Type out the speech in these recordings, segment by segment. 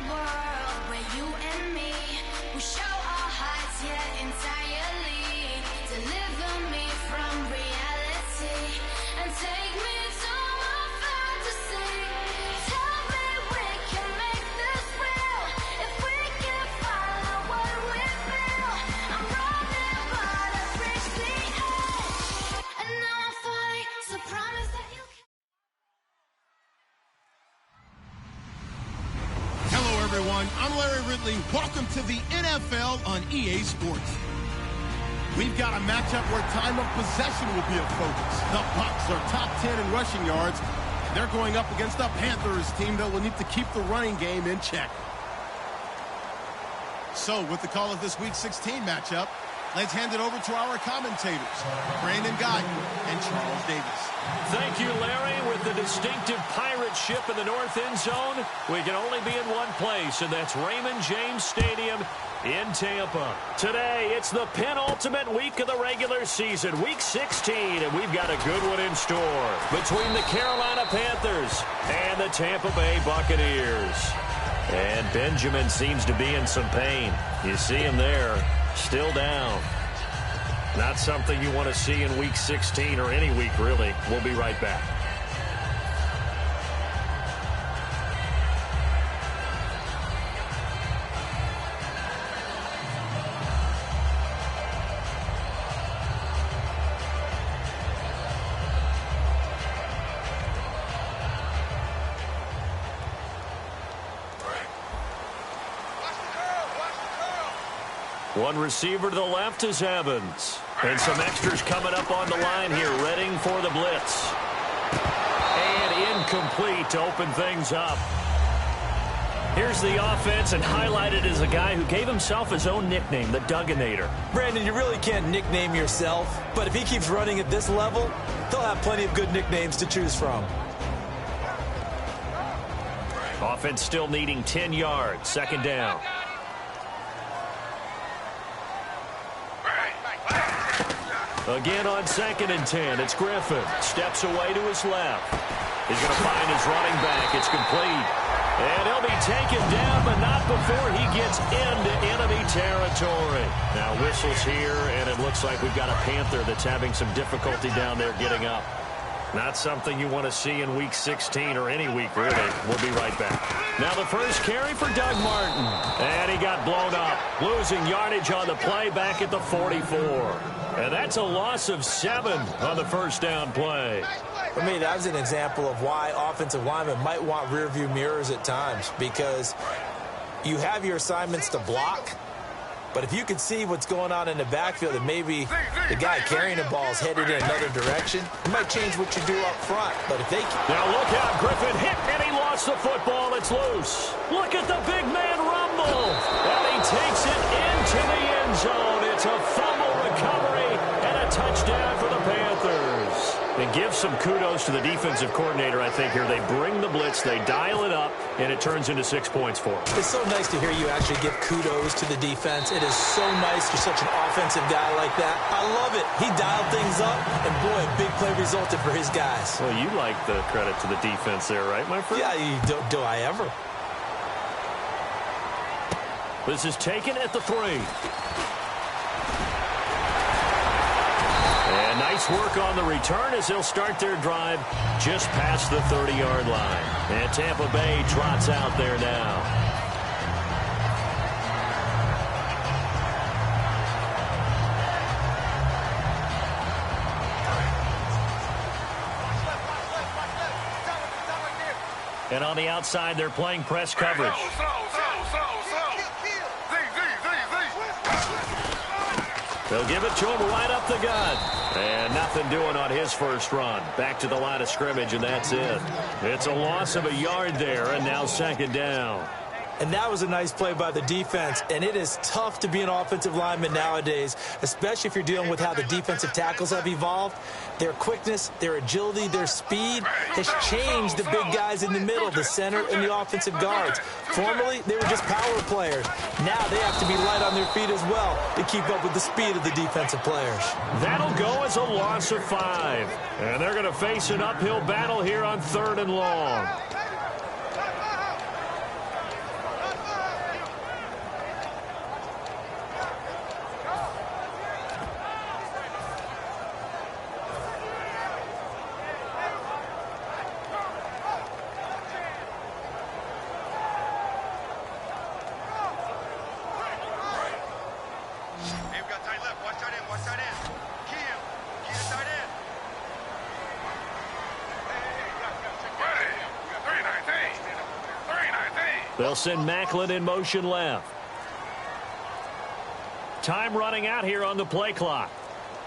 world where you and me, we show our hearts yet entirely. Deliver me from reality and take me to my fantasy. Tell me we can make this real if we can follow what we feel. I'm running but I've reached the edge, and now I'm falling, so promise that you can. Hello, everyone. I'm Larry Ridley. Welcome to the NFL on EA Sports. We've got a matchup where time of possession will be a focus. The Bucs are top 10 in rushing yards. They're going up against a Panthers team that will need to keep the running game in check. So, with the call of this Week 16 matchup, let's hand it over to our commentators, Brandon Guyton and Charles Davis. Thank you, Larry. With the distinctive pirate ship in the north end zone, we can only be in one place, and that's Raymond James Stadium in Tampa. Today, it's the penultimate week of the regular season, Week 16, and we've got a good one in store between the Carolina Panthers and the Tampa Bay Buccaneers. And Benjamin seems to be in some pain. You see him there, still down. Not something you want to see in Week 16 or any week, really. We'll be right back. One receiver to the left is Evans. And some extras coming up on the line here, readying for the blitz. And incomplete to open things up. Here's the offense, and highlighted as a guy who gave himself his own nickname, the Dugginator. Brandon, you really can't nickname yourself, but if he keeps running at this level, they'll have plenty of good nicknames to choose from. Offense still needing 10 yards, second down. Again on 2nd and 10, it's Griffin. Steps away to his left. He's going to find his running back. It's complete. And he'll be taken down, but not before he gets into enemy territory. Now whistles here, and it looks like we've got a Panther that's having some difficulty down there getting up. Not something you want to see in Week 16 or any week, really. We'll be right back. Now the first carry for Doug Martin. And he got blown up, losing yardage on the play back at the 44. And that's a loss of 7 on the first down play. For me, that was an example of why offensive linemen might want rearview mirrors at times, because you have your assignments to block, but if you can see what's going on in the backfield and maybe the guy carrying the ball is headed in another direction, it might change what you do up front. But if they... Now look out, Griffin hit, and he lost the football. It's loose. Look at the big man rumble. And he takes it into the end zone. It's a fumble recovery and a touchdown for the Panthers. And give some kudos to the defensive coordinator, I think, here. They bring the blitz, they dial it up, and it turns into 6 points for them. It's so nice to hear you actually give kudos to the defense. It is so nice you're such an offensive guy like that. I love it. He dialed things up, and boy, a big play resulted for his guys. Well, you like the credit to the defense there, right, my friend? Yeah, do I ever? This is taken at the 3. And nice work on the return as they'll start their drive just past the 30-yard line. And Tampa Bay trots out there now. And on the outside, they're playing press coverage. They'll give it to him right up the gut. And nothing doing on his first run. Back to the line of scrimmage, and that's it. It's a loss of a yard there, and now second down. And that was a nice play by the defense. And it is tough to be an offensive lineman nowadays, especially if you're dealing with how the defensive tackles have evolved. Their quickness, their agility, their speed has changed the big guys in the middle, the center, and the offensive guards. Formerly, they were just power players. Now they have to be light on their feet as well to keep up with the speed of the defensive players. That'll go as a loss of 5. And they're going to face an uphill battle here on 3rd and long. They'll send Macklin in motion left. Time running out here on the play clock.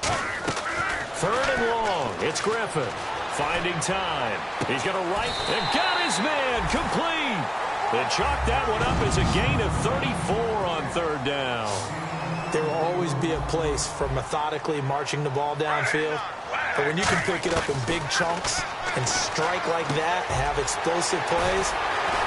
3rd and long. It's Griffin. Finding time. He's going to right and got his man complete. They chalked that one up as a gain of 34 on 3rd down. There will always be a place for methodically marching the ball downfield. But when you can pick it up in big chunks and strike like that, have explosive plays,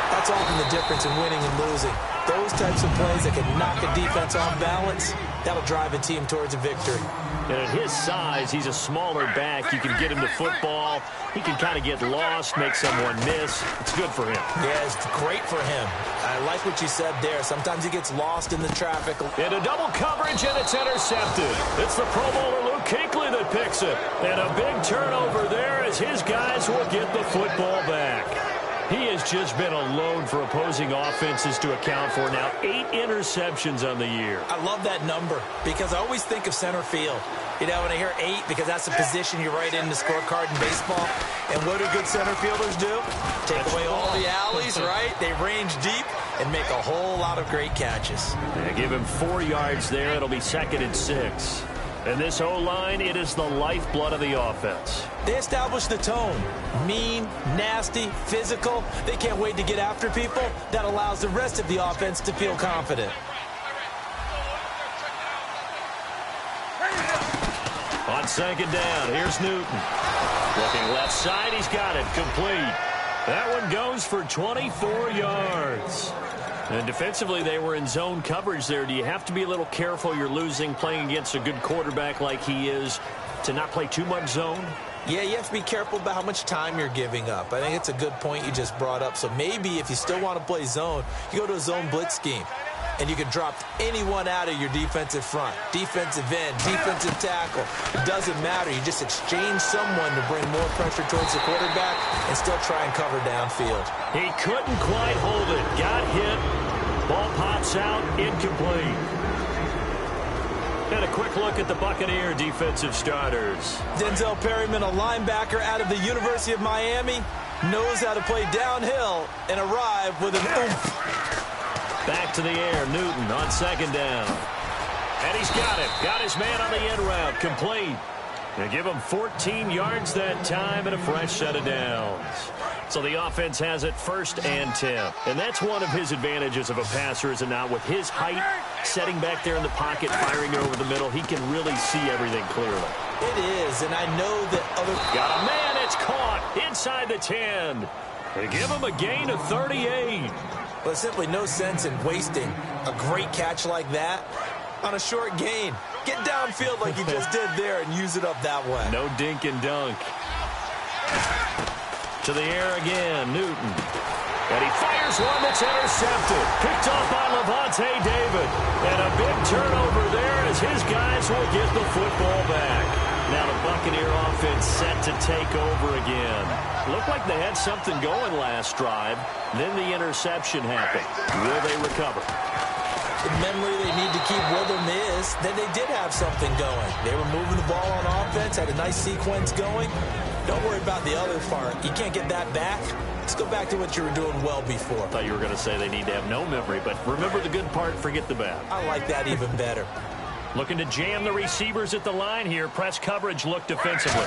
that's often the difference in winning and losing. Those types of plays that can knock a defense off balance, that'll drive a team towards a victory. And at his size, he's a smaller back. You can get him to football. He can kind of get lost, make someone miss. It's good for him. Yeah, it's great for him. I like what you said there. Sometimes he gets lost in the traffic. Into double coverage, and it's intercepted. It's the Pro Bowler Luke Kuechly that picks it. And a big turnover there as his guys will get the football back. He has just been a load for opposing offenses to account for. Now 8 interceptions on the year. I love that number because I always think of center field. You know, when I hear 8, because that's the position you write in the scorecard in baseball. And what do good center fielders do? Take away all the alleys, right? They range deep and make a whole lot of great catches. Yeah, give him 4 yards there. It'll be 2nd and 6. And this O-line, it is the lifeblood of the offense. They establish the tone. Mean, nasty, physical. They can't wait to get after people. That allows the rest of the offense to feel confident. On 2nd down, here's Newton. Looking left side, he's got it. Complete. That one goes for 24 yards. And defensively, they were in zone coverage there. Do you have to be a little careful? You're losing, playing against a good quarterback like he is, to not play too much zone? Yeah, you have to be careful about how much time you're giving up. I think it's a good point you just brought up. So maybe if you still want to play zone, you go to a zone blitz scheme. And you can drop anyone out of your defensive front, defensive end, defensive tackle. It doesn't matter. You just exchange someone to bring more pressure towards the quarterback and still try and cover downfield. He couldn't quite hold it. Got hit. Ball pops out. Incomplete. And a quick look at the Buccaneer defensive starters. Denzel Perryman, a linebacker out of the University of Miami, knows how to play downhill and arrive with an oomph. Back to the air, Newton on 2nd down. And he's got it. Got his man on the end route, complete. They give him 14 yards that time and a fresh set of downs. So the offense has it 1st and 10. And that's one of his advantages of a passer, is it not? With his height, setting back there in the pocket, firing it over the middle, he can really see everything clearly. It is, and I know that other... Got a man, it's caught inside the 10. They give him a gain of 38. But simply no sense in wasting a great catch like that on a short gain. Get downfield like you just did there and use it up that way. No dink and dunk. To the air again, Newton. And he fires one that's intercepted. Picked off by Levante David. And a big turnover there as his guys will get the football back. Now the Buccaneer offense set to take over again. Looked like they had something going last drive. Then the interception happened. Will they recover? The memory they need to keep with them is that they did have something going. They were moving the ball on offense, had a nice sequence going. Don't worry about the other part. You can't get that back. Let's go back to what you were doing well before. I thought you were going to say they need to have no memory, but remember the good part, forget the bad. I like that even better. Looking to jam the receivers at the line here. Press coverage look defensively.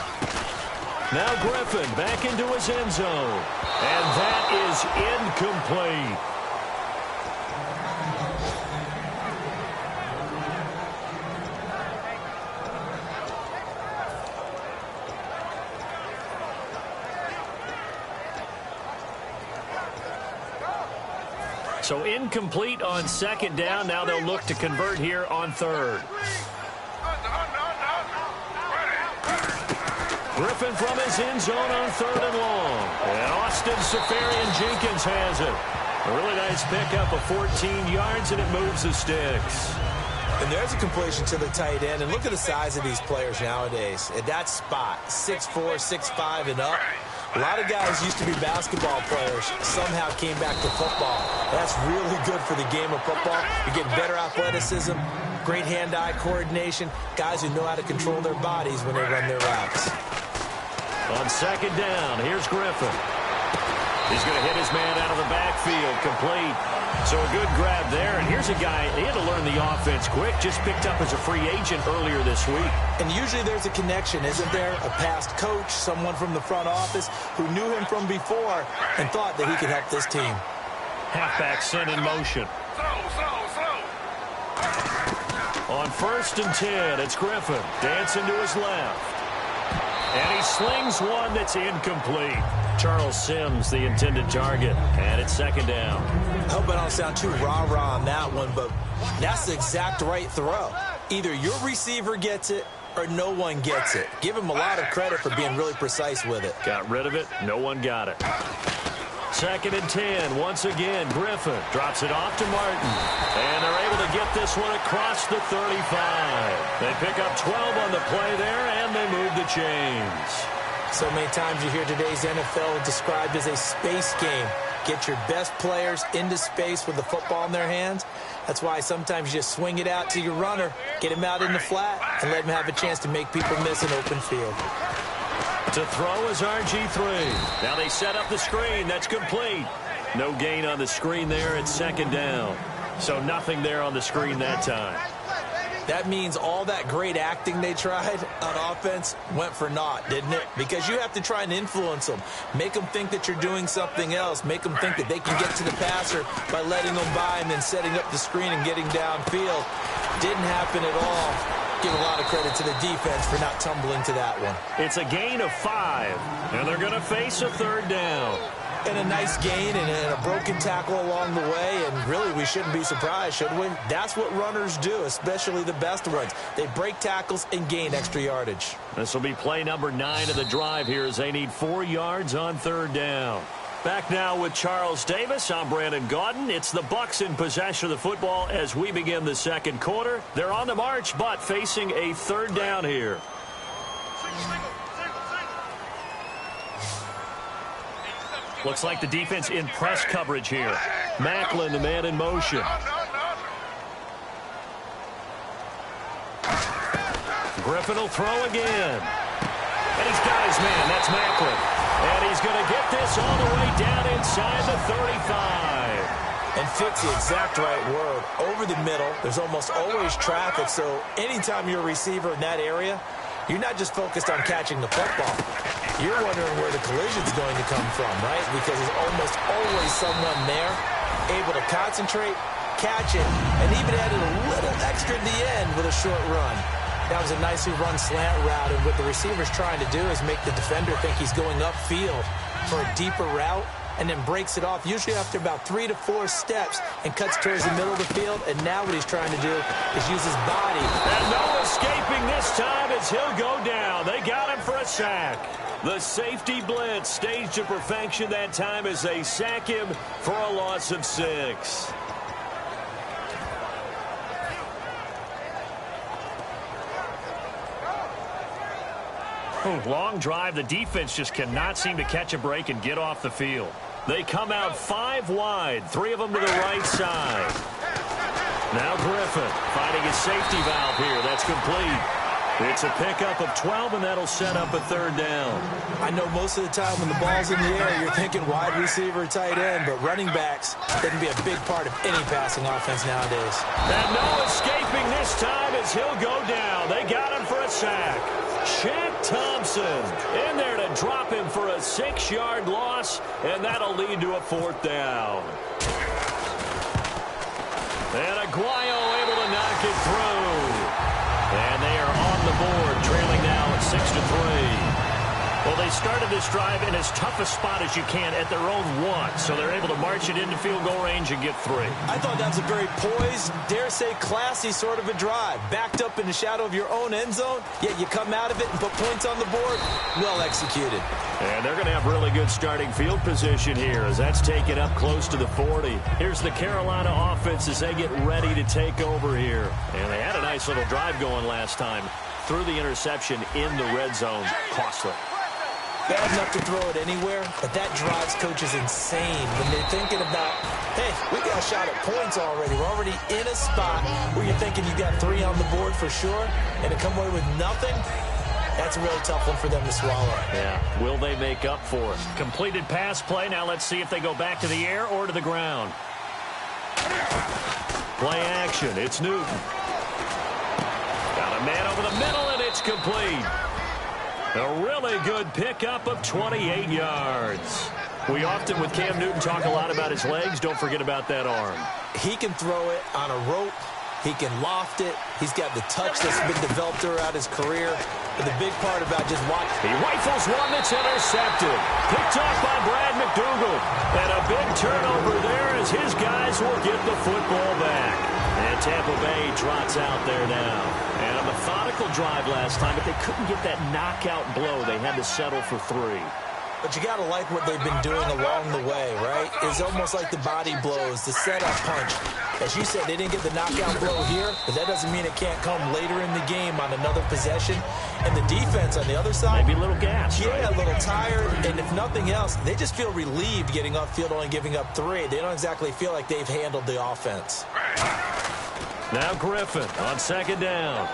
Now Griffin back into his end zone. And that is incomplete. So incomplete on 2nd down. Now they'll look to convert here on 3rd. Griffin from his end zone on 3rd and long. And Austin Safarian-Jenkins has it. A really nice pickup of 14 yards, and it moves the sticks. And there's a completion to the tight end. And look at the size of these players nowadays. At that spot, 6'4", 6'5", and up. A lot of guys used to be basketball players, somehow came back to football. That's really good for the game of football. You get better athleticism, great hand-eye coordination, guys who know how to control their bodies when they run their routes. On 2nd down, here's Griffin. He's going to hit his man out of the backfield, complete. So a good grab there, and here's a guy, he had to learn the offense quick, just picked up as a free agent earlier this week. And usually there's a connection, isn't there? A past coach, someone from the front office who knew him from before and thought that he could help this team. Halfback sent in motion. On 1st and 10, it's Griffin, dancing to his left. And he slings one that's incomplete. Charles Sims, the intended target, and it's 2nd down. I hope I don't sound too rah-rah on that one, but that's the exact right throw. Either your receiver gets it or no one gets it. Give him a lot of credit for being really precise with it. Got rid of it. No one got it. 2nd and 10. Once again, Griffin drops it off to Martin. And they're able to get this one across the 35. They pick up 12 on the play there, and they move the chains. So many times you hear today's NFL described as a space game. Get your best players into space with the football in their hands. That's why sometimes you just swing it out to your runner, get him out in the flat, and let him have a chance to make people miss an open field. To throw is RG3. Now they set up the screen. That's complete. No gain on the screen there. It's 2nd down. So nothing there on the screen that time. That means all that great acting they tried on offense went for naught, didn't it? Because you have to try and influence them. Make them think that you're doing something else. Make them think that they can get to the passer by letting them by and then setting up the screen and getting downfield. Didn't happen at all. Give a lot of credit to the defense for not tumbling to that one. It's a gain of 5, and they're going to face a 3rd down. And a nice gain and a broken tackle along the way, and really we shouldn't be surprised, should we? That's what runners do, especially the best ones. They break tackles and gain extra yardage. This will be play number 9 of the drive here as they need 4 yards on 3rd down. Back now with Charles Davis. I'm Brandon Gaudin. It's the Bucs in possession of the football as we begin the 2nd quarter. They're on the march, but facing a 3rd down here. Looks like the defense in press coverage here. Macklin, the man in motion. Griffin will throw again. And he's got his man. That's Macklin. And he's going to get this all the way down inside the 35. And fits the exact right word. Over the middle, there's almost always traffic, so anytime you're a receiver in that area, you're not just focused on catching the football. You're wondering where the collision's going to come from, right? Because there's almost always someone there able to concentrate, catch it, and even added a little extra at the end with a short run. That was a nicely run slant route, and what the receiver's trying to do is make the defender think he's going upfield for a deeper route, and then breaks it off, usually after about 3 to 4 steps, and cuts towards the middle of the field. And now what he's trying to do is use his body. And no escaping this time as he'll go down. They got him for a sack. The safety blitz staged to perfection that time as they sack him for a loss of 6. Long drive. The defense just cannot seem to catch a break and get off the field. They come out 5 wide, 3 of them to the right side. Now Griffin finding his safety valve here. That's complete. It's a pickup of 12, and that'll set up a 3rd down. I know most of the time when the ball's in the air, you're thinking wide receiver, tight end, but running backs can be a big part of any passing offense nowadays. And no escaping this time as he'll go down. They got him for a sack. Shaq Thompson in there to drop him for a 6-yard loss, and that'll lead to a 4th down. And Aguayo able to knock it through. And they are on the board, trailing now at 6-3. Well, they started this drive in as tough a spot as you can at their own 1, so they're able to march it into field goal range and get 3. I thought that was a very poised, dare say classy sort of a drive. Backed up in the shadow of your own end zone, yet you come out of it and put points on the board. Well executed. And they're going to have really good starting field position here as that's taken up close to the 40. Here's the Carolina offense as they get ready to take over here. And they had a nice little drive going last time. Threw the interception in the red zone. Costly. Bad enough to throw it anywhere, but that drives coaches insane when they're thinking about, hey, we got a shot at points already. We're already in a spot where you're thinking you got 3 on the board for sure, and to come away with nothing, That's a really tough one for them to swallow. Yeah, will they make up for it? Completed pass play. Now let's see if they go back to the air or to the ground. Play action. It's Newton. Got a man over the middle, and it's complete. A really good pickup of 28 yards. We often, with Cam Newton, talk a lot about his legs. Don't forget about that arm. He can throw it on a rope. He can loft it. He's got the touch that's been developed throughout his career. But the big part about just watching. He rifles one that's intercepted. Picked off by Brad McDougal. And a big turnover there as his guys will get the football back. And Tampa Bay trots out there now. And a methodical drive last time, but they couldn't get that knockout blow. They had to settle for 3. But you got to like what they've been doing along the way, right? It's almost like the body blows, the setup punch. As you said, they didn't get the knockout blow here, but that doesn't mean it can't come later in the game on another possession. And the defense on the other side. Maybe a little gas, yeah, right? A little tired. And if nothing else, they just feel relieved getting upfield, only giving up 3. They don't exactly feel like they've handled the offense. Now Griffin on second down.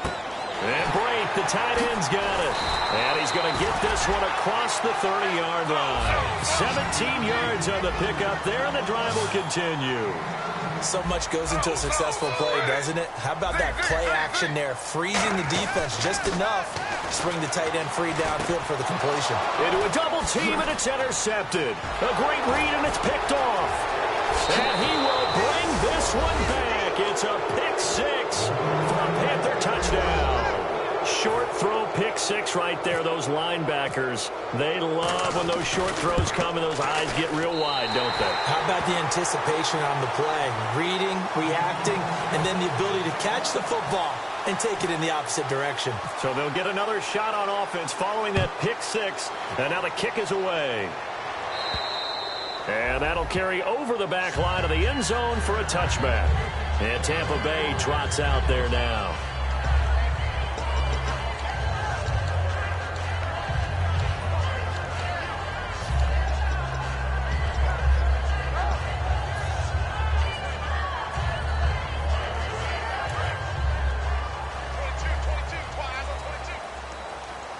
And Brate, the tight end's got it. And he's going to get this one across the 30-yard line. 17 yards on the pickup there, and the drive will continue. So much goes into a successful play, doesn't it? How about that play action there, freezing the defense just enough to bring the tight end free downfield for the completion. Into a double team, and it's intercepted. A great read, and it's picked off. And he will bring this one back. It's a pick 6 for a Panther touchdown. Short throw, pick 6 right there. Those linebackers, they love when those short throws come and those eyes get real wide, don't they? How about the anticipation on the play? Reading, reacting, and then the ability to catch the football and take it in the opposite direction. So they'll get another shot on offense following that pick 6, and now the kick is away. And that'll carry over the back line of the end zone for a touchback. And Tampa Bay trots out there now.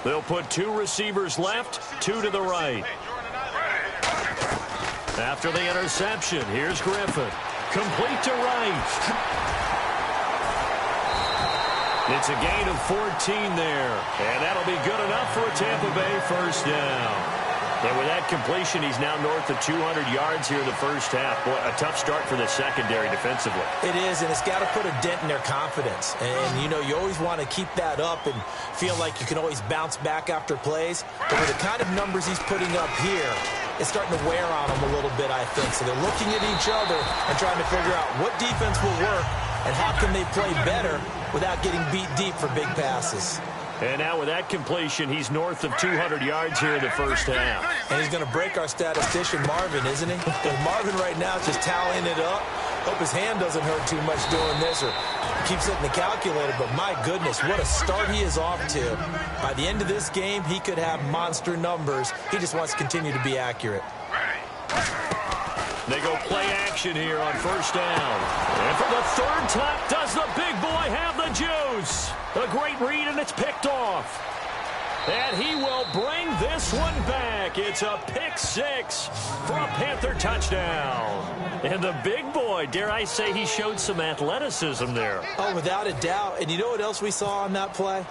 They'll put 2 receivers left, 2 to the right. After the interception, here's Griffin. Complete to right. It's a gain of 14 there. And that'll be good enough for a Tampa Bay first down. And with that completion, he's now north of 200 yards here in the first half. Boy, a tough start for the secondary defensively. It is, and it's got to put a dent in their confidence. And, you know, you always want to keep that up and feel like you can always bounce back after plays. But with the kind of numbers he's putting up here, it's starting to wear on them a little bit, I think. So they're looking at each other and trying to figure out what defense will work and how can they play better without getting beat deep for big passes. And now with that completion, he's north of 200 yards here in the first half. And he's going to break our statistician, Marvin, isn't he? Because Marvin right now is just tallying it up. Hope his hand doesn't hurt too much doing this or keeps hitting the calculator. But my goodness, what a start he is off to. By the end of this game, he could have monster numbers. He just wants to continue to be accurate. They go play action here on first down. And for the 3rd time, does the big boy have the juice? A great read, and it's picked off. And he will bring this one back. It's a pick 6 for a Panther touchdown. And the big boy, dare I say, he showed some athleticism there. Oh, without a doubt. And you know what else we saw on that play?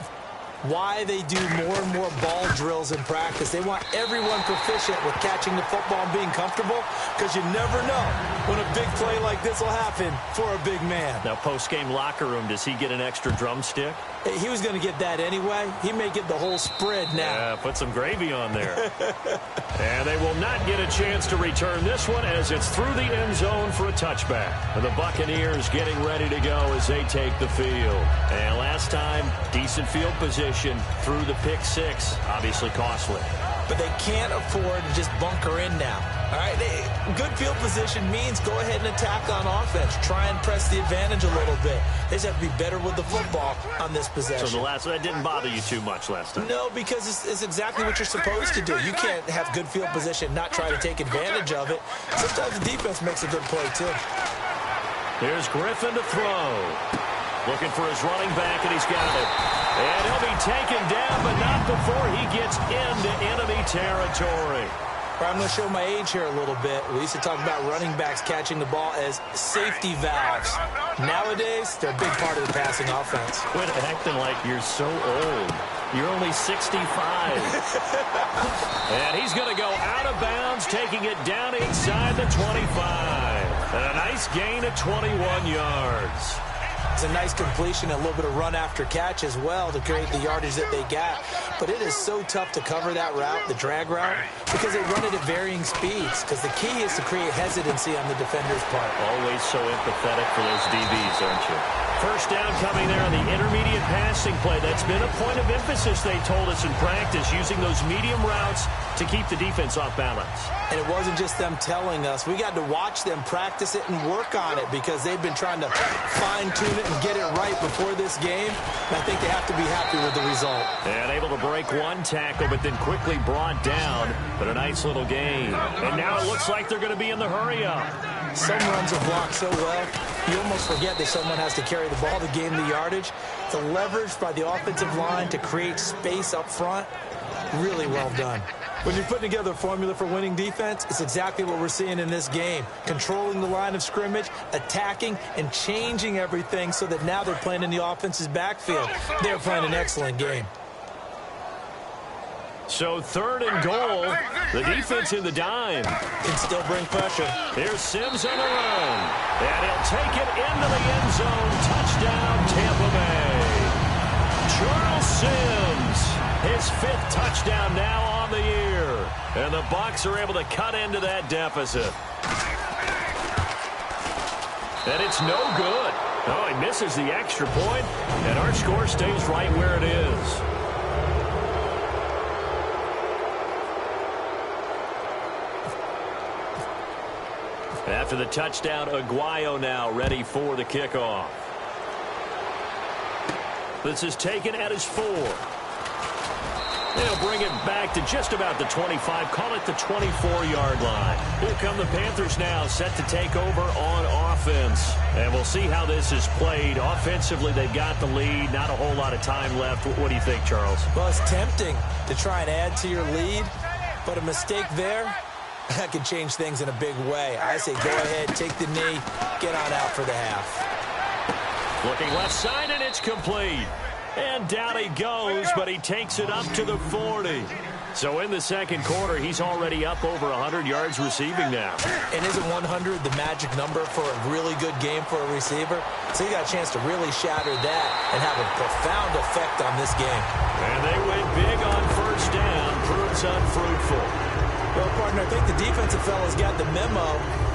Why they do more and more ball drills in practice. They want everyone proficient with catching the football and being comfortable, because you never know when a big play like this will happen for a big man. Now, post-game locker room, does he get an extra drumstick? He was going to get that anyway. He may get the whole spread now. Yeah, put some gravy on there. And they will not get a chance to return this one as it's through the end zone for a touchback. And the Buccaneers getting ready to go as they take the field. And last time, decent field position through the pick 6, obviously costly. But they can't afford to just bunker in now. All right, good field position means go ahead and attack on offense. Try and press the advantage a little bit. They just have to be better with the football on this possession. So that didn't bother you too much last time? No, because it's exactly what you're supposed to do. You can't have good field position, not try to take advantage of it. Sometimes the defense makes a good play, too. Here's Griffin to throw. Looking for his running back, and he's got it. And he'll be taken down, but not before he gets into enemy territory. I'm going to show my age here a little bit. We used to talk about running backs catching the ball as safety valves. Nowadays, they're a big part of the passing offense. Quit acting like you're so old. You're only 65. And he's going to go out of bounds, taking it down inside the 25. And a nice gain of 21 yards. It's a nice completion, a little bit of run after catch as well to create the yardage that they got. But it is so tough to cover that route, the drag route, because they run it at varying speeds. Because the key is to create hesitancy on the defender's part. Always so empathetic for those DBs, aren't you? First down coming there on the intermediate passing play. That's been a point of emphasis, they told us in practice, using those medium routes to keep the defense off balance. And it wasn't just them telling us. We got to watch them practice it and work on it because they've been trying to fine-tune it and get it right before this game. And I think they have to be happy with the result. And able to break one tackle, but then quickly brought down. But a nice little gain. And now it looks like they're going to be in the hurry-up. Some runs are blocked so well, you almost forget that someone has to carry the ball to gain the yardage. The leverage by the offensive line to create space up front, really well done. When you're putting together a formula for winning defense, it's exactly what we're seeing in this game. Controlling the line of scrimmage, attacking, and changing everything so that now they're playing in the offense's backfield. They're playing an excellent game. So 3rd and goal. The defense in the dime. Can still bring pressure. Here's Sims on the run. And he'll take it into the end zone. Touchdown, Tampa Bay. Charles Sims, his 5th touchdown now on the year. And the Bucs are able to cut into that deficit. And it's no good. Oh, he misses the extra point, and our score stays right where it is. After the touchdown, Aguayo now ready for the kickoff. This is taken at his 4. They'll bring it back to just about the 25, call it the 24-yard line. Here come the Panthers now, set to take over on offense. And we'll see how this is played. Offensively, they've got the lead, not a whole lot of time left. What do you think, Charles? Well, it's tempting to try and add to your lead, but a mistake there, that could change things in a big way. I say go ahead, take the knee, get on out for the half. Looking left side, and it's complete. And down he goes, but he takes it up to the 40. So in the second quarter, he's already up over 100 yards receiving now. And isn't 100 the magic number for a really good game for a receiver? So he got a chance to really shatter that and have a profound effect on this game. And they went big on first down. Proves unfruitful. Well, partner, I think the defensive fellas got the memo,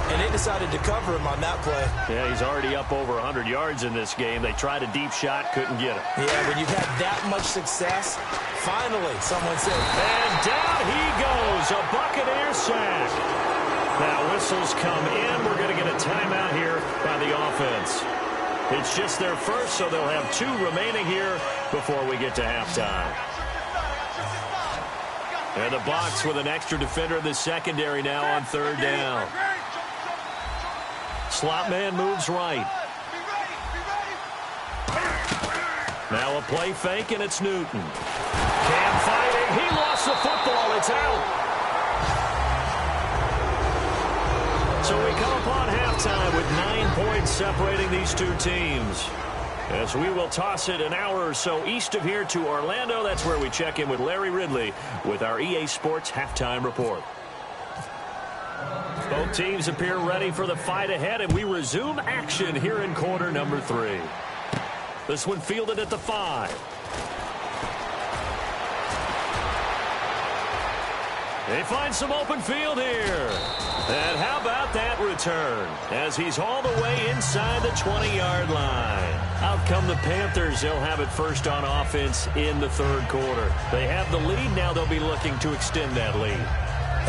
and they decided to cover him on that play. Yeah, he's already up over 100 yards in this game. They tried a deep shot, couldn't get it. Yeah, when you've had that much success, finally, someone said, and down he goes, a Buccaneer sack. Now whistles come in. We're going to get a timeout here by the offense. It's just their first, so they'll have 2 remaining here before we get to halftime. And the Bucs with an extra defender in the secondary now on 3rd down. Slot man moves right. Now a play fake, and it's Newton. Cam fighting. He lost the football. It's out. So we come upon halftime with 9 points separating these 2 teams. As we will toss it an hour or so east of here to Orlando. That's where we check in with Larry Ridley with our EA Sports Halftime Report. Both teams appear ready for the fight ahead, and we resume action here in quarter number 3. This one fielded at the 5. They find some open field here. And how about that return as he's all the way inside the 20-yard line. Out come the Panthers. They'll have it first on offense in the 3rd quarter. They have the lead. Now they'll be looking to extend that lead.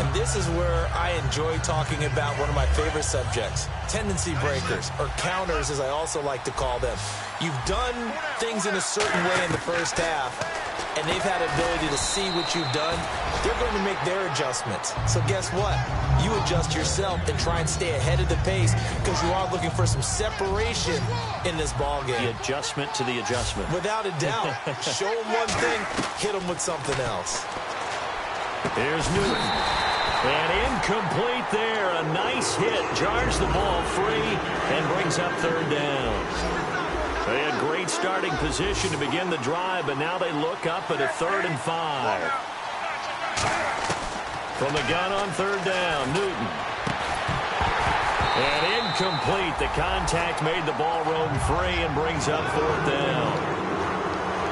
And this is where I enjoy talking about one of my favorite subjects, tendency breakers, or counters as I also like to call them. You've done things in a certain way in the first half, and they've had ability to see what you've done they're going to make their adjustments. So guess what? You adjust yourself and try and stay ahead of the pace because you are looking for some separation in this ball game. The adjustment to the adjustment. Without a doubt. Show them one thing, hit them with something else. Here's Newton. And incomplete there. A nice hit. Jars the ball free and brings up third down. They had great starting position to begin the drive, but now they look up at a 3rd and 5. From the gun on third down, Newton. And incomplete. The contact made the ball roam free and brings up 4th down.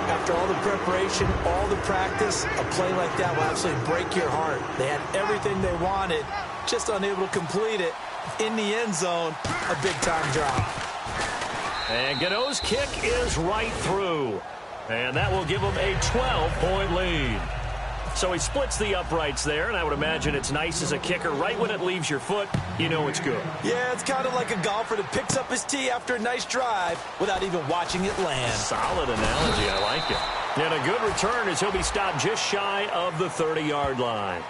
After all the preparation, all the practice, a play like that will absolutely break your heart. They had everything they wanted, just unable to complete it. In the end zone, a big-time drop. And Gano's kick is right through. And that will give them a 12-point lead. So he splits the uprights there, and I would imagine it's nice as a kicker. Right when it leaves your foot, you know it's good. Yeah, it's kind of like a golfer that picks up his tee after a nice drive without even watching it land. Solid analogy. I like it. And a good return as he'll be stopped just shy of the 30-yard line.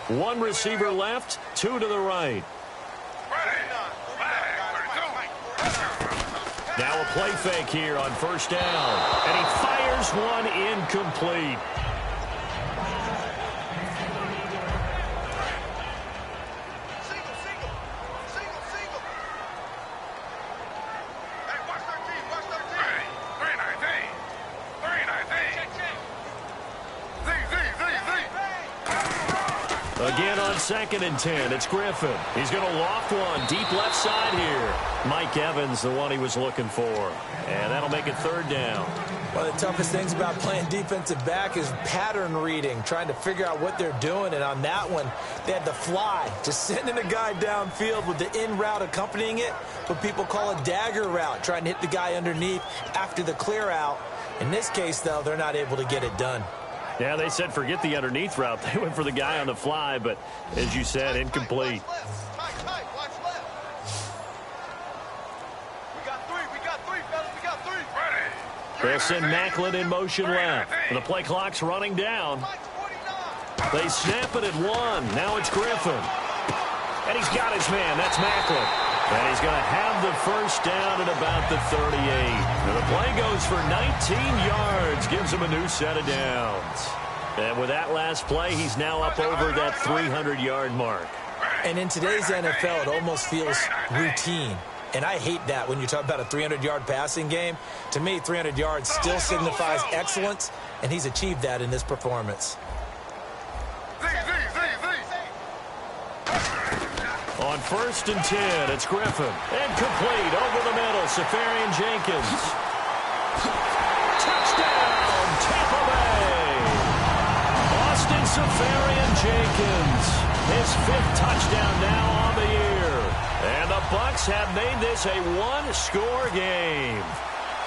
One receiver left, 2 to the right. Now a play fake here on first down. And he fires one incomplete. Again on 2nd and 10, it's Griffin. He's going to loft one deep left side here. Mike Evans, the one he was looking for. And that'll make it 3rd down. One of the toughest things about playing defensive back is pattern reading, trying to figure out what they're doing. And on that one, they had the fly, just sending a guy downfield with the in route accompanying it, what people call a dagger route, trying to hit the guy underneath after the clear out. In this case, though, they're not able to get it done. Yeah, they said forget the underneath route. They went for the guy on the fly, but as you said, incomplete. They'll send Macklin in motion left. The play clock's running down. They snap it at 1. Now it's Griffin. And he's got his man. That's Macklin. And he's going to have the first down at about the 38. Now the play goes for 19 yards. Gives him a new set of downs. And with that last play, he's now up over that 300-yard mark. And in today's NFL, it almost feels routine. And I hate that when you talk about a 300-yard passing game. To me, 300 yards still signifies excellence, and he's achieved that in this performance. On 1st and 10, it's Griffin. And complete over the middle, Safarian Jenkins. Touchdown, Tampa Bay. Austin Safarian Jenkins. His 5th touchdown now on the year. And the Bucs have made this a one-score game.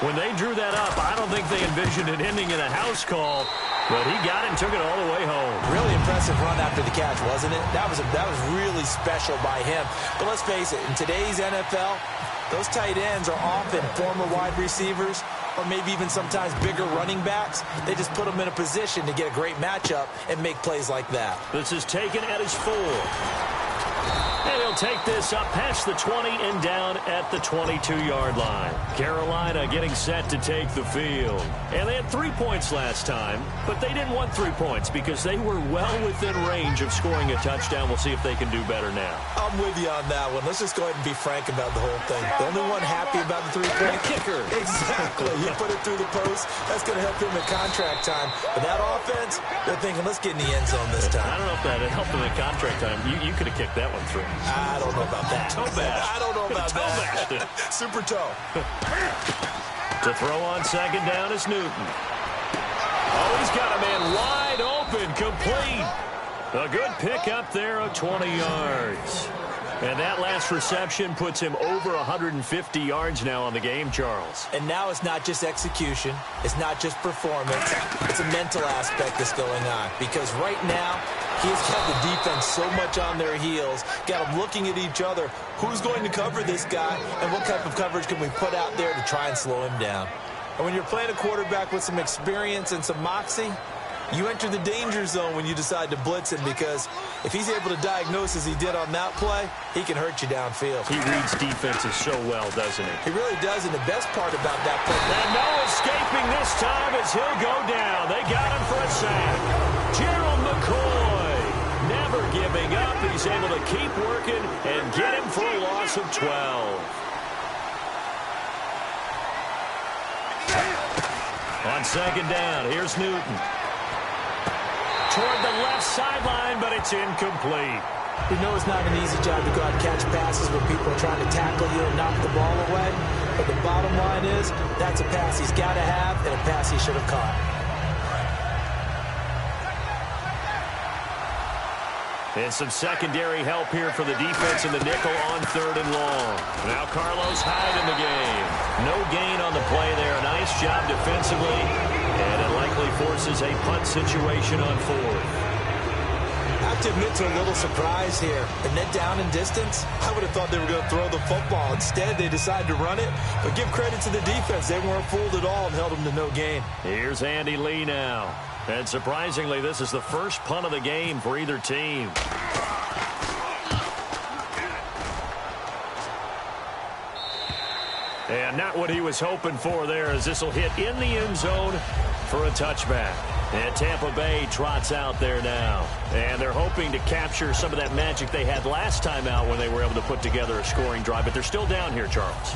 When they drew that up, I don't think they envisioned it ending in a house call. But he got it and took it all the way home. Really impressive run after the catch, wasn't it? That was really special by him. But let's face it, in today's NFL, those tight ends are often former wide receivers or maybe even sometimes bigger running backs. They just put them in a position to get a great matchup and make plays like that. This is taken at his 4. And he'll take this up past the 20 and down at the 22-yard line. Carolina getting set to take the field. And they had 3 points last time, but they didn't want 3 points because they were well within range of scoring a touchdown. We'll see if they can do better now. I'm with you on that one. Let's just go ahead and be frank about the whole thing. The only one happy about the 3-point kicker. Exactly. You put it through the post. That's going to help him in contract time. But that offense, they're thinking, let's get in the end zone this time. I don't know if that helped him in contract time. You could have kicked that one through. I don't know about that. Toe bash. I don't know about Toe that. bashed. Super toe. To throw on second down is Newton. Oh, he's got a man wide open, complete. A good pick up there of 20 yards. And that last reception puts him over 150 yards now on the game, Charles. And now it's not just execution. It's not just performance. It's a mental aspect that's going on. Because right now, he's got the defense so much on their heels, got them looking at each other. Who's going to cover this guy, and what type of coverage can we put out there to try and slow him down? And when you're playing a quarterback with some experience and some moxie, you enter the danger zone when you decide to blitz him, because if he's able to diagnose as he did on that play, he can hurt you downfield. He reads defenses so well, doesn't he? He really does, and the best part about that play... And no escaping this time as he'll go down. They got him for a sack. Gerald McCoy never giving up. He's able to keep working and get him for a loss of 12. On second down, here's Newton. Toward the left sideline, but it's incomplete. We know it's not an easy job to go out and catch passes when people are trying to tackle you and knock the ball away. But the bottom line is, that's a pass he's got to have and a pass he should have caught. And some secondary help here for the defense in the nickel on third and long. Now Carlos Hyde in the game. No gain on the play there. Nice job defensively. And it likely forces a punt situation on fourth. I have to admit to a little surprise here. And then down in distance, I would have thought they were going to throw the football. Instead, they decided to run it. But give credit to the defense. They weren't fooled at all and held them to no gain. Here's Andy Lee now. And surprisingly, this is the first punt of the game for either team. And not what he was hoping for there, as this will hit in the end zone for a touchback. And Tampa Bay trots out there now. And they're hoping to capture some of that magic they had last time out when they were able to put together a scoring drive. But they're still down here, Charles.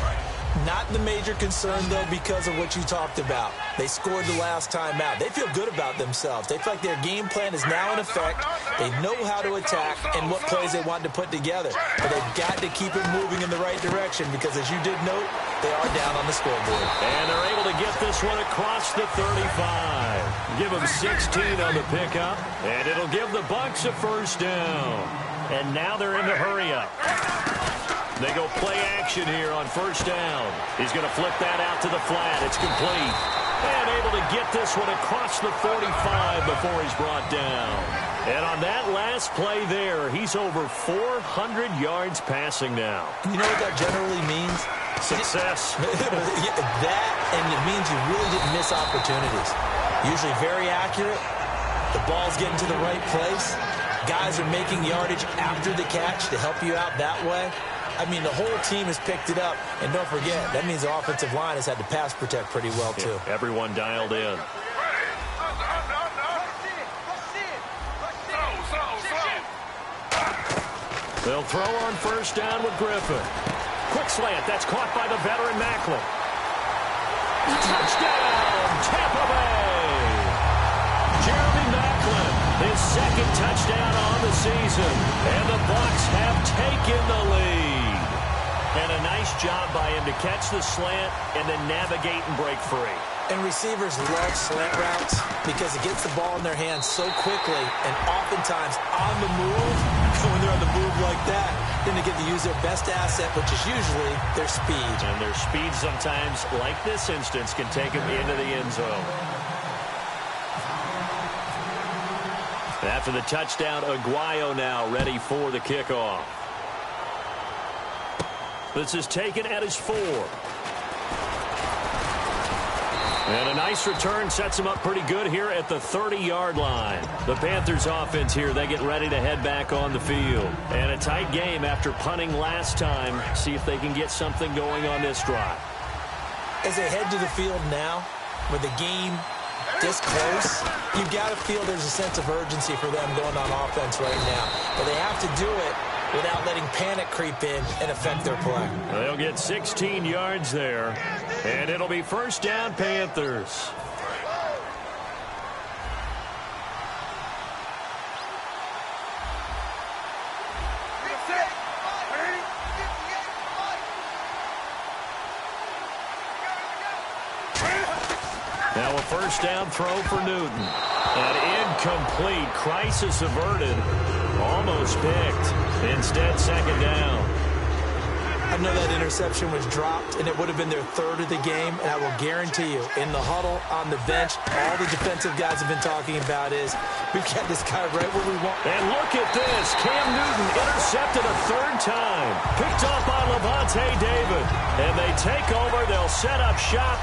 Not the major concern, though, because of what you talked about. They scored the last time out. They feel good about themselves. They feel like their game plan is now in effect. They know how to attack and what plays they want to put together. But they've got to keep it moving in the right direction because, as you did note, they are down on the scoreboard. And they're able to get this one across the 35. Give them 16 on the pickup, and it'll give the Bucs a first down. And now they're in the hurry-up. They go play action here on first down. He's going to flip that out to the flat. It's complete. And able to get this one across the 45 before he's brought down. And on that last play there, he's over 400 yards passing now. You know what that generally means? Success. That, and it means you really didn't miss opportunities. Usually very accurate. The ball's getting to the right place. Guys are making yardage after the catch to help you out that way. I mean, the whole team has picked it up. And don't forget, that means the offensive line has had to pass protect pretty well, too. Yeah, everyone dialed in. They'll throw on first down with Griffin. Quick slant. That's caught by the veteran Macklin. Touchdown, Tampa Bay. Jeremy Macklin, his second touchdown on the season. And the Bucs have taken the lead. And a nice job by him to catch the slant and then navigate and break free. And receivers love slant routes because it gets the ball in their hands so quickly and oftentimes on the move. When they're on the move like that, then they get to use their best asset, which is usually their speed. And their speed sometimes, like this instance, can take them into the end zone. After the touchdown, Aguayo now ready for the kickoff. This is taken at his 4. And a nice return sets him up pretty good here at the 30-yard line. The Panthers offense here, they get ready to head back on the field. And a tight game after punting last time. See if they can get something going on this drive. As they head to the field now, with the game this close, you've got to feel there's a sense of urgency for them going on offense right now. But they have to do it without letting panic creep in and affect their play. They'll get 16 yards there, and it'll be first down Panthers. Now a first down throw for Newton. An incomplete. Crisis averted. Almost picked. Instead, second down. I know that interception was dropped, and it would have been their third of the game, and I will guarantee you, in the huddle, on the bench, all the defensive guys have been talking about is, we've got this guy right where we want. And look at this. Cam Newton intercepted a third time. Picked up by Levante David. And they take over. They'll set up shop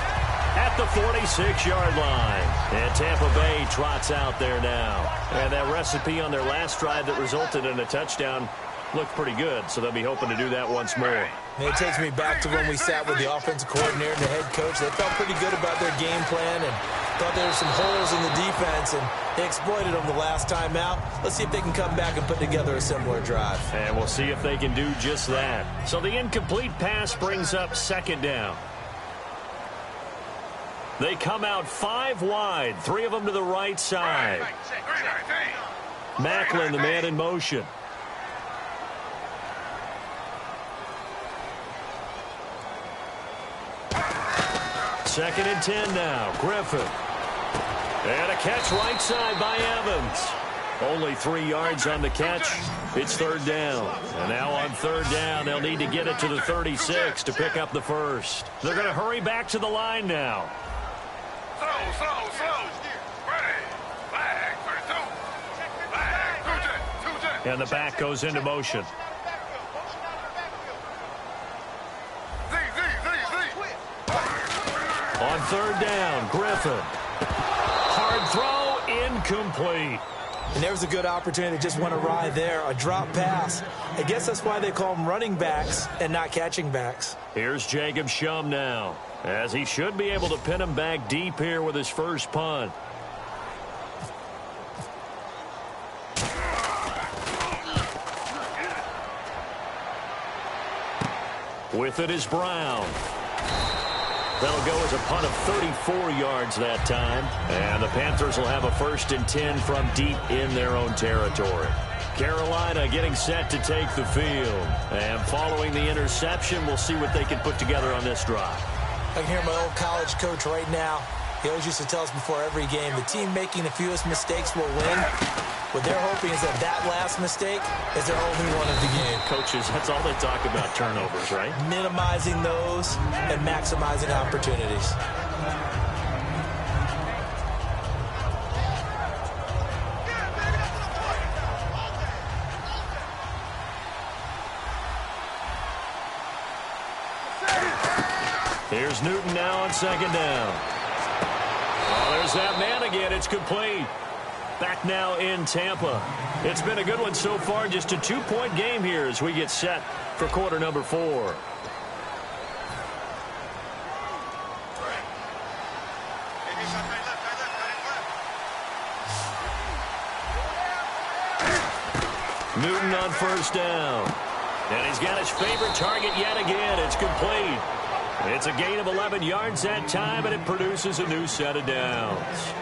at the 46-yard line. And Tampa Bay trots out there now. And that recipe on their last drive that resulted in a touchdown looked pretty good, so they'll be hoping to do that once more. It takes me back to when we sat with the offensive coordinator and the head coach. They felt pretty good about their game plan and thought there were some holes in the defense, and they exploited them the last time out. Let's see if they can come back and put together a similar drive. And we'll see if they can do just that. So the incomplete pass brings up second down. They come out 5 wide, 3 of them to the right side. Macklin, the man in motion. Second and 10 now. Griffin. And a catch right side by Evans. Only 3 yards on the catch. It's third down. And now on third down, they'll need to get it to the 36 to pick up the first. They're going to hurry back to the line now. And the back goes into motion. On third down, Griffin. Hard throw, incomplete. And there was a good opportunity. Just went awry there. A drop pass. I guess that's why they call them running backs and not catching backs. Here's Jacob Shum now, as he should be able to pin him back deep here with his first punt. With it is Brown. That'll go as a punt of 34 yards that time. And the Panthers will have a first and 10 from deep in their own territory. Carolina getting set to take the field. And following the interception, we'll see what they can put together on this drive. I can hear my old college coach right now. He always used to tell us before every game, the team making the fewest mistakes will win. What they're hoping is that last mistake is their only one of the game. Coaches, that's all they talk about, turnovers, right? Minimizing those and maximizing opportunities. Here's Newton now on second down. Oh, there's that man again. It's complete. Back now in Tampa. It's been a good one so far. Just a 2-point game here as we get set for quarter number 4. Newton on first down. And he's got his favorite target yet again. It's complete. It's a gain of 11 yards that time, and it produces a new set of downs.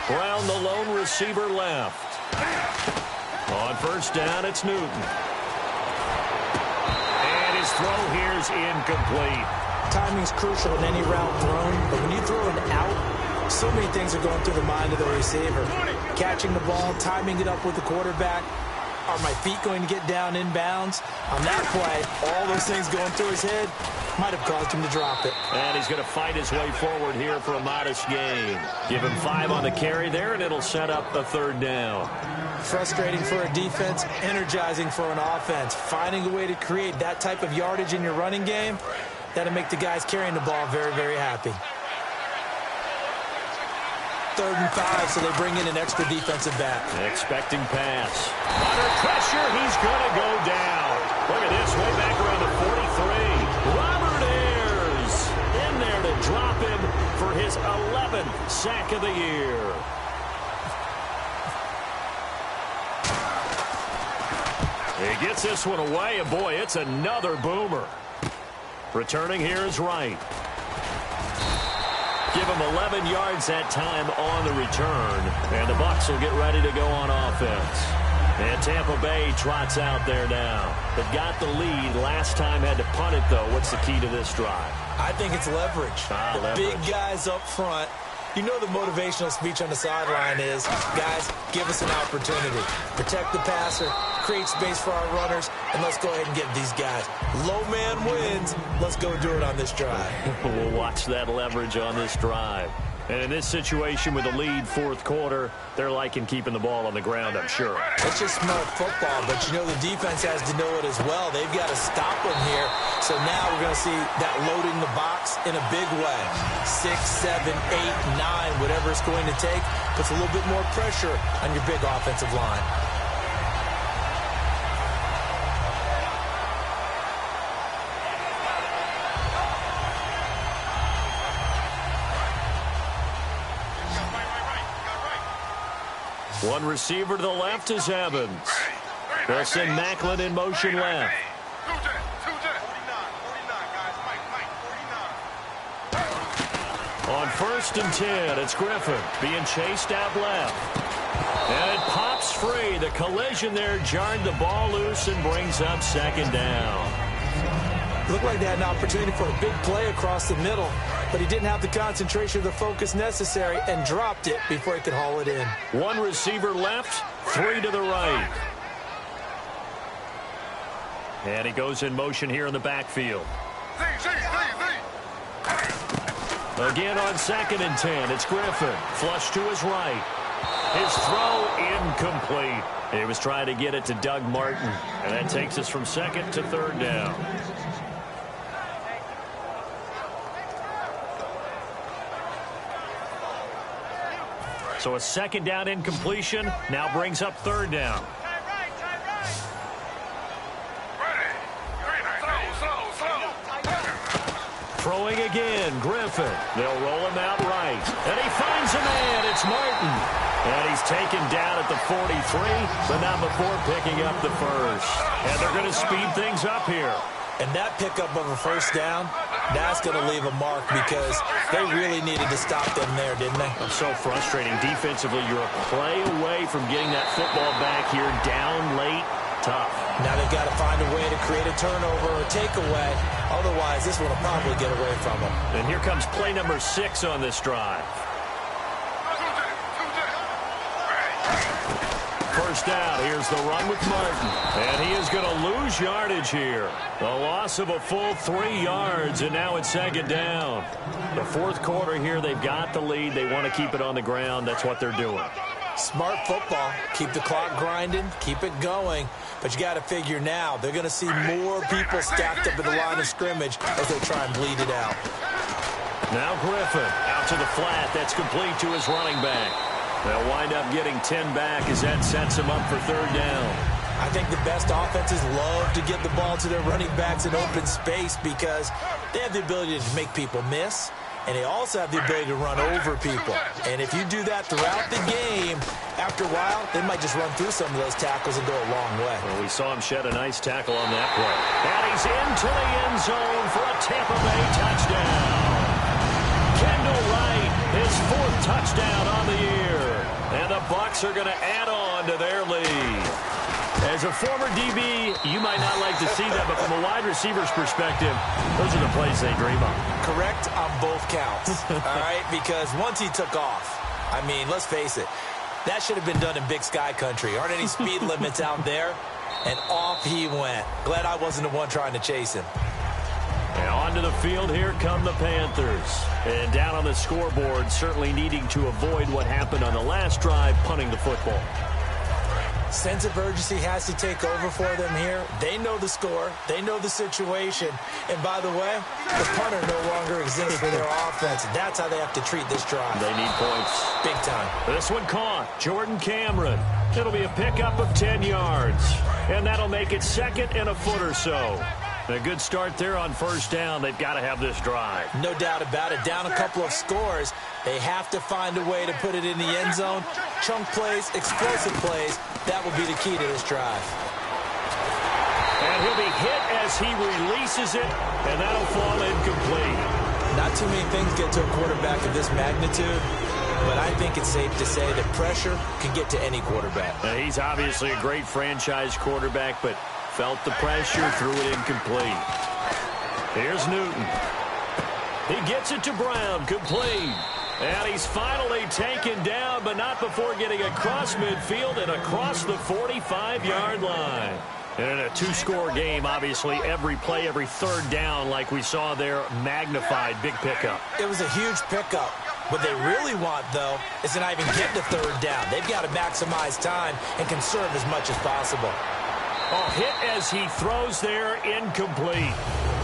Brown, the lone receiver, left. On first down, it's Newton. And his throw here is incomplete. Timing's crucial in any route thrown, but when you throw it out, so many things are going through the mind of the receiver. Catching the ball, timing it up with the quarterback. Are my feet going to get down inbounds? On that play, all those things going through his head might have caused him to drop it. And he's going to fight his way forward here for a modest gain. Give him 5 on the carry there, and it'll set up a third down. Frustrating for a defense, energizing for an offense. Finding a way to create that type of yardage in your running game, that'll make the guys carrying the ball very, very happy. 3rd and 5, so they bring in an extra defensive back. Expecting pass. Under pressure, he's going to go down. Look at this, way back around the 43. Robert Ayers in there to drop him for his 11th sack of the year. He gets this one away, and boy, it's another boomer. Returning here is Wright. Give him 11 yards that time on the return, and the Bucs will get ready to go on offense. And Tampa Bay trots out there now. They've got the lead. Last time had to punt it, though. What's the key to this drive? I think it's leverage. Leverage. Big guys up front. You know the motivational speech on the sideline is, guys, give us an opportunity. Protect the passer, create space for our runners, and let's go ahead and get these guys. Low man wins. Let's go do it on this drive. We'll watch that leverage on this drive. And in this situation with the lead, fourth quarter, they're liking keeping the ball on the ground, I'm sure. It's just smart football, but you know the defense has to know it as well. They've got to stop them here. So now we're going to see that loading the box in a big way. 6, 7, 8, 9, whatever it's going to take, puts a little bit more pressure on your big offensive line. One receiver to the left is Evans. They'll send Macklin in motion left. On 1st and 10, it's Griffin being chased out left. And it pops free. The collision there jarred the ball loose and brings up 2nd down. Looked like they had an opportunity for a big play across the middle, but he didn't have the concentration or the focus necessary and dropped it before he could haul it in. One receiver left, 3 to the right. And he goes in motion here in the backfield. Again on 2nd and 10, it's Griffin. Flush to his right. His throw incomplete. He was trying to get it to Doug Martin, and that takes us from 2nd to 3rd down. So a 2nd down incompletion now brings up 3rd down. Throwing again, Griffin. They'll roll him out right. And he finds a man. It's Martin. And he's taken down at the 43, but not before picking up the first. And they're going to speed things up here. And that pickup of a 1st down, that's going to leave a mark because they really needed to stop them there, didn't they? It's so frustrating. Defensively, you're a play away from getting that football back here down late. Tough. Now they've got to find a way to create a turnover or takeaway. Otherwise, this one will probably get away from them. And here comes play number 6 on this drive. 1st down. Here's the run with Martin. And he is going to lose yardage here. A loss of a full 3 yards, and now it's 2nd down. The 4th quarter here, they've got the lead. They want to keep it on the ground. That's what they're doing. Smart football. Keep the clock grinding. Keep it going. But you got to figure now, they're going to see more people stacked up at the line of scrimmage as they try and bleed it out. Now Griffin out to the flat. That's complete to his running back. They'll wind up getting 10 back as that sets him up for 3rd down. I think the best offenses love to get the ball to their running backs in open space because they have the ability to make people miss, and they also have the ability to run over people. And if you do that throughout the game, after a while, they might just run through some of those tackles and go a long way. Well, we saw him shed a nice tackle on that play. And he's into the end zone for a Tampa Bay touchdown. Kendall Wright, his 4th touchdown on the year. And the Bucs are going to add on to their lead. As a former DB, you might not like to see that, but from a wide receiver's perspective, those are the plays they dream of. Correct on both counts, all right? Because once he took off, I mean, let's face it, that should have been done in Big Sky country. Aren't any speed limits out there? And off he went. Glad I wasn't the one trying to chase him. And onto the field, here come the Panthers. And down on the scoreboard, certainly needing to avoid what happened on the last drive, punting the football. Sense of urgency has to take over for them here. They know the score. They know the situation. And by the way, the punter no longer exists for their offense. That's how they have to treat this drive. They need points. Big time. This one caught. Jordan Cameron. It'll be a pickup of 10 yards. And that'll make it 2nd and a foot or so. A good start there on 1st down. They've got to have this drive. No doubt about it. Down a couple of scores. They have to find a way to put it in the end zone. Chunk plays, explosive plays. That will be the key to this drive. And he'll be hit as he releases it, and that'll fall incomplete. Not too many things get to a quarterback of this magnitude but I think it's safe to say that pressure can get to any quarterback. Now, he's obviously a great franchise quarterback, but felt the pressure, threw it incomplete. Here's Newton. He gets it to Brown, complete. And he's finally taken down, but not before getting across midfield and across the 45-yard line. And in a two-score game, obviously, every play, every third down, like we saw there, magnified, big pickup. It was a huge pickup. What they really want, though, is to not even get to third down. They've got to maximize time and conserve as much as possible. Oh, hit as he throws there, incomplete.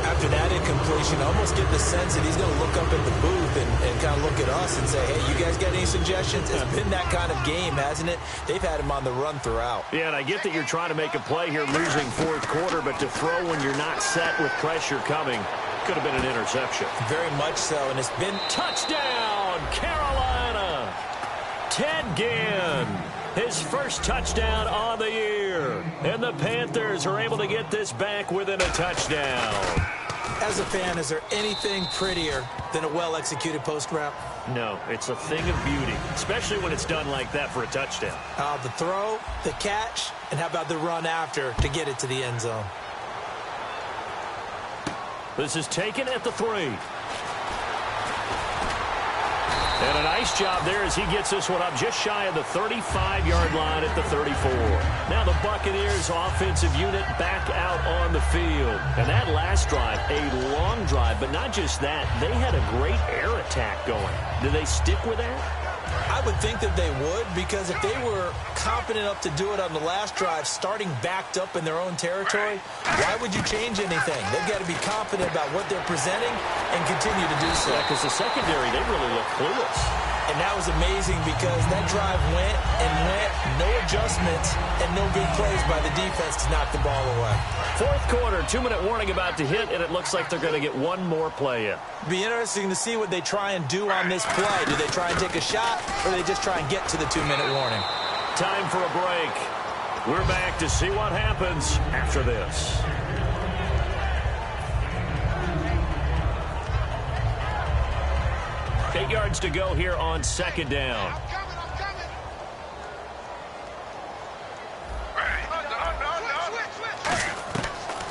After that incompletion, I almost get the sense that he's going to look up at the booth and kind of look at us and say, hey, you guys got any suggestions? It's been that kind of game, hasn't it? They've had him on the run throughout. Yeah, and I get that you're trying to make a play here, losing fourth quarter, but to throw when you're not set with pressure coming could have been an interception. Very much so, and it's been... Touchdown, Carolina! Ted Ginn, his first touchdown on the year. And the Panthers are able to get this back within a touchdown. As a fan, is there anything prettier than a well-executed post route? No, it's a thing of beauty, especially when it's done like that for a touchdown. The throw, the catch, and how about the run after to get it to the end zone? This is taken at the 3. And a nice job there as he gets this one up just shy of the 35-yard line at the 34. Now the Buccaneers offensive unit back out on the field. And that last drive, a long drive, but not just that. They had a great air attack going. Do they stick with that? I would think that they would, because if they were confident enough to do it on the last drive, starting backed up in their own territory, why would you change anything? They've got to be confident about what they're presenting and continue to do so. Yeah, because the secondary, they really look clueless. And that was amazing because that drive went and went, no adjustments, and no big plays by the defense to knock the ball away. Fourth quarter, 2-minute warning about to hit, and it looks like they're going to get one more play in. Be interesting to see what they try and do on this play. Do they try and take a shot, or do they just try and get to the 2-minute warning? Time for a break. We're back to see what happens after this. 8 yards to go here on second down.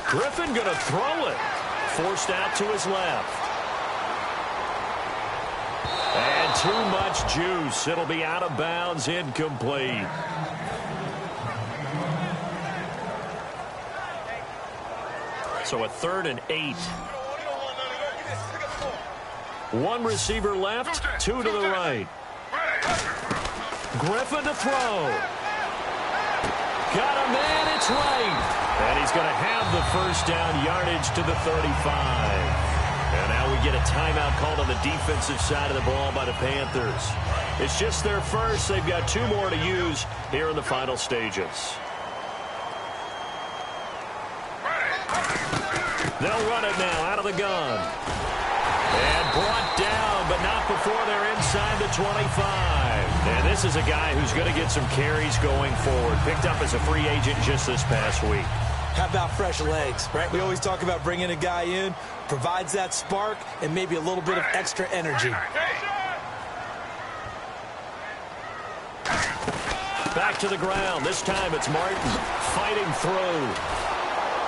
Griffin going to throw it. Forced out to his left. And too much juice. It'll be out of bounds, incomplete. So a 3rd and 8. One receiver left, 2 to the right. Griffin to throw. Got a man, it's right. And he's going to have the first down, yardage to the 35. And now we get a timeout called on the defensive side of the ball by the Panthers. It's just their first. They've got 2 more to use here in the final stages. They'll run it now out of the gun. And brought down, but not before they're inside the 25. And this is a guy who's going to get some carries going forward. Picked up as a free agent just this past week. How about fresh legs, right? We always talk about bringing a guy in, provides that spark, and maybe a little bit of extra energy. Back to the ground. This time it's Martin fighting through.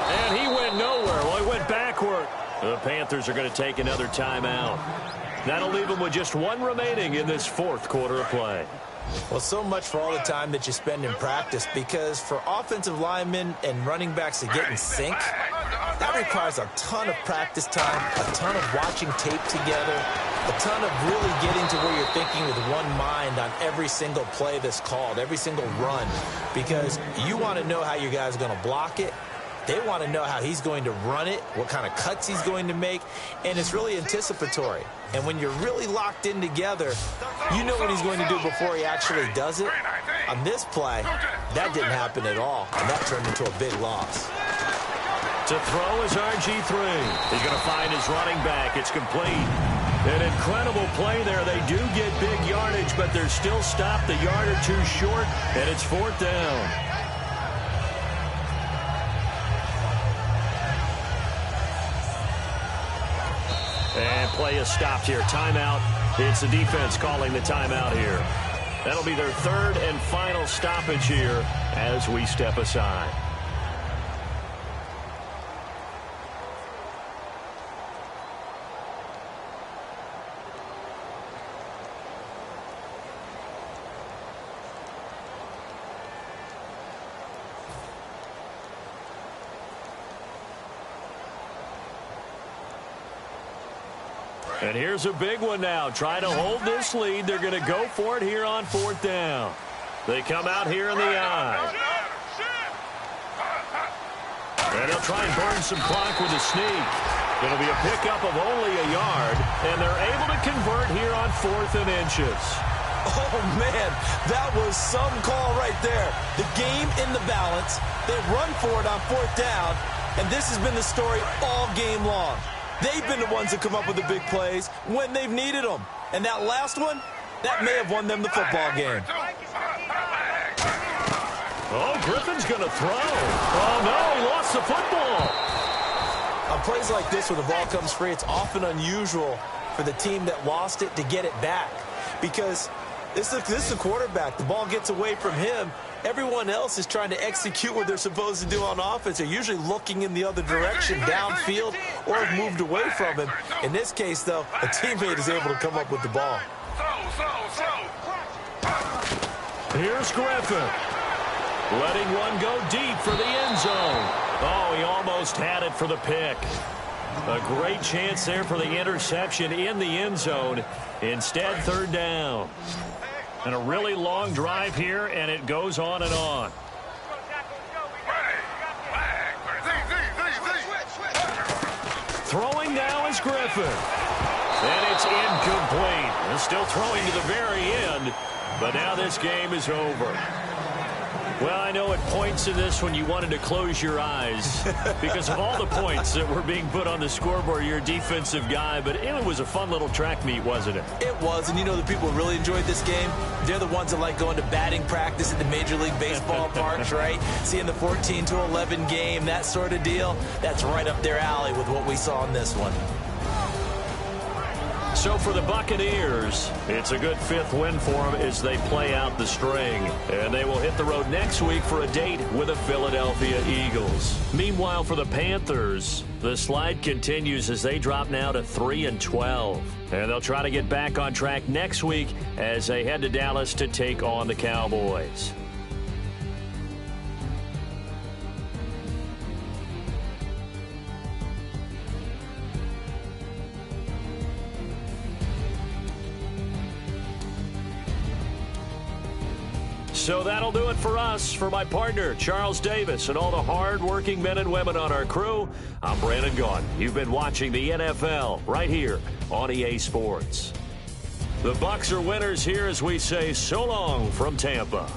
And he went nowhere. Well, he went backward. The Panthers are going to take another timeout. That'll leave them with just 1 remaining in this 4th quarter of play. Well, so much for all the time that you spend in practice, because for offensive linemen and running backs to get in sync, that requires a ton of practice time, a ton of watching tape together, a ton of really getting to where you're thinking with one mind on every single play that's called, every single run, because you want to know how your guy's going to block it. They want to know how he's going to run it, what kind of cuts he's going to make, and it's really anticipatory. And when you're really locked in together, you know what he's going to do before he actually does it. On this play, that didn't happen at all, and that turned into a big loss. To throw is RG3. He's going to find his running back. It's complete. An incredible play there. They do get big yardage, but they're still stopped a yard or 2 short, and it's 4th down. And play is stopped here. Timeout It's the defense calling the timeout here. That'll be their third and final stoppage here as we step aside. And here's a big one now. Trying to hold this lead. They're going to go for it here on 4th down. They come out here in the eye. And they'll try and burn some clock with a sneak. It'll be a pickup of only a yard. And they're able to convert here on 4th and inches. Oh, man, that was some call right there. The game in the balance. They run for it on 4th down. And this has been the story all game long. They've been the ones that come up with the big plays when they've needed them. And that last one, that may have won them the football game. Oh, Griffin's going to throw. Oh, no, he lost the football. On plays like this where the ball comes free, it's often unusual for the team that lost it to get it back. Because this is the quarterback. The ball gets away from him. Everyone else is trying to execute what they're supposed to do on offense. They're usually looking in the other direction, downfield, or have moved away from him. In this case, though, a teammate is able to come up with the ball. Here's Griffin. Letting one go deep for the end zone. Oh, he almost had it for the pick. A great chance there for the interception in the end zone. Instead, 3rd down. And a really long drive here, and it goes on and on. Throwing now is Griffin. And it's incomplete. They're still throwing to the very end, but now this game is over. Well, I know at points in this when you wanted to close your eyes because of all the points that were being put on the scoreboard. You're a defensive guy, but it was a fun little track meet, wasn't it? It was, and you know the people who really enjoyed this game? They're the ones that like going to batting practice at the Major League Baseball parks, right? Seeing the 14-11 game, that sort of deal. That's right up their alley with what we saw in this one. So for the Buccaneers, it's a good 5th win for them as they play out the string. And they will hit the road next week for a date with the Philadelphia Eagles. Meanwhile, for the Panthers, the slide continues as they drop now to 3-12. And they'll try to get back on track next week as they head to Dallas to take on the Cowboys. So that'll do it for us. For my partner, Charles Davis, and all the hard-working men and women on our crew, I'm Brandon Gaudin. You've been watching the NFL right here on EA Sports. The Bucs are winners here as we say so long from Tampa.